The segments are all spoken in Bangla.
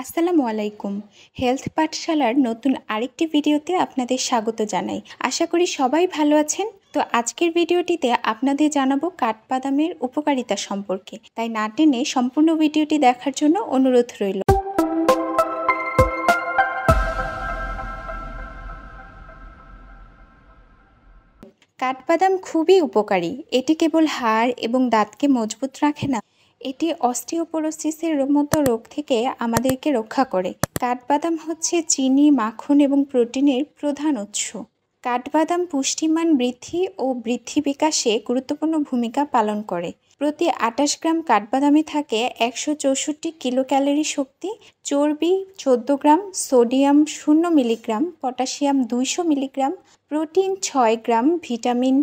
আসসালামু আলাইকুম। হেলথ পাঠশালার নতুন আরেকটি ভিডিওতে আপনাদের স্বাগত জানাই। আশা করি সবাই ভালো আছেন। তো আজকের ভিডিওটিতে আপনাদের জানাবো কাঠবাদামের উপকারিতা সম্পর্কে। তাই না টেনে সম্পূর্ণ ভিডিওটি দেখার জন্য অনুরোধ রইল। কাঠবাদাম খুবই উপকারী। এটি কেবল হাড় এবং দাঁতকে মজবুত রাখে না, এটি অস্টিওপোরোসিসের মতো রোগ থেকে আমাদেরকে রক্ষা করে। কাঠবাদাম হচ্ছে চিনি, মাখন এবং প্রোটিনের প্রধান উৎস। কাঠবাদাম পুষ্টিমান বৃদ্ধি ও বৃদ্ধি বিকাশে গুরুত্বপূর্ণ ভূমিকা পালন করে। প্রতি ২৮ গ্রাম কাঠবাদামে থাকে ১৬৪ কিলো ক্যালোরি শক্তি, চর্বি ১৪ gram, sodium ০ milligram, potassium ২০০ milligram, protein ৬ gram, vitamin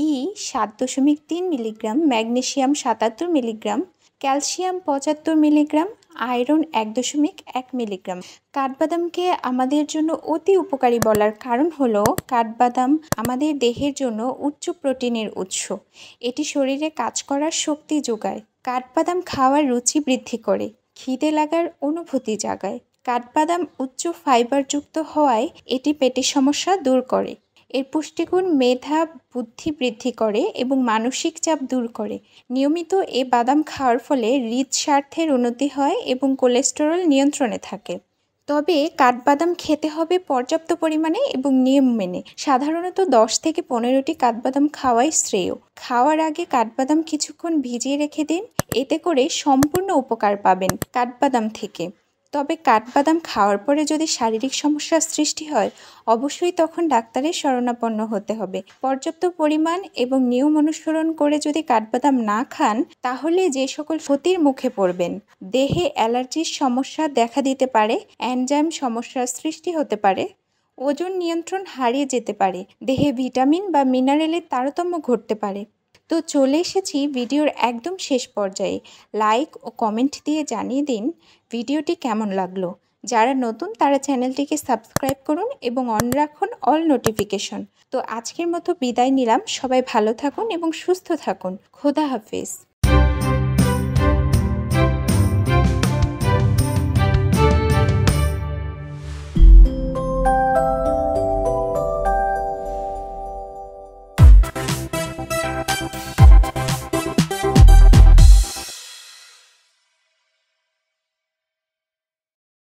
E ৭.৩ milligram, magnesium ৭৭ milligram, calcium ৭৫ milligram, iron ১.১ মিলিগ্রাম। কাঠবাদামকে আমাদের জন্য অতি উপকারী বলার কারণ হলো কাঠবাদাম আমাদের দেহের জন্য উচ্চ প্রোটিনের উৎস। এটি শরীরে কাজ করার শক্তি যোগায়। কাঠবাদাম খাওয়ার রুচি বৃদ্ধি করে, খিদে লাগার অনুভূতি জাগায়। কাঠবাদাম উচ্চ ফাইবারযুক্ত হওয়ায় এটি পেটের সমস্যা দূর করে। এর পুষ্টিগুণ মেধা বুদ্ধি বৃদ্ধি করে এবং মানসিক চাপ দূর করে। নিয়মিত এ বাদাম খাওয়ার ফলে হৃদস্বাস্থ্যের উন্নতি হয় এবং কোলেস্টেরল নিয়ন্ত্রণে থাকে। তবে কাঠবাদাম খেতে হবে পর্যাপ্ত পরিমাণে এবং নিয়ম মেনে। সাধারণত ১০ থেকে ১৫টি কাঠবাদাম খাওয়াই শ্রেয়। খাওয়ার আগে কাঠবাদাম কিছুক্ষণ ভিজিয়ে রেখে দিন, এতে করে সম্পূর্ণ উপকার পাবেন কাঠবাদাম থেকে। তবে কাঠবাদাম খাওয়ার পরে যদি শারীরিক সমস্যার সৃষ্টি হয়, অবশ্যই তখন ডাক্তারের শরণাপন্ন হতে হবে। পর্যাপ্ত পরিমাণ এবং নিয়ম অনুসরণ করে যদি কাঠবাদাম না খান, তাহলে যে সকল ক্ষতির মুখে পড়বেন। দেহে অ্যালার্জির সমস্যা দেখা দিতে পারে, এনজাইম সমস্যার সৃষ্টি হতে পারে, ওজন নিয়ন্ত্রণ হারিয়ে যেতে পারে, দেহে ভিটামিন বা মিনারেলের তারতম্য ঘটতে পারে। তো চলে এসেছি ভিডিওর একদম শেষ পর্যায়ে। লাইক ও কমেন্ট দিয়ে জানিয়ে দিন ভিডিওটি কেমন লাগলো। যারা নতুন তারা চ্যানেলটিকে সাবস্ক্রাইব করুন এবং অন রাখুন অল নোটিফিকেশন। তো আজকের মতো বিদায় নিলাম। সবাই ভালো থাকুন এবং সুস্থ থাকুন। খোদা হাফেজ।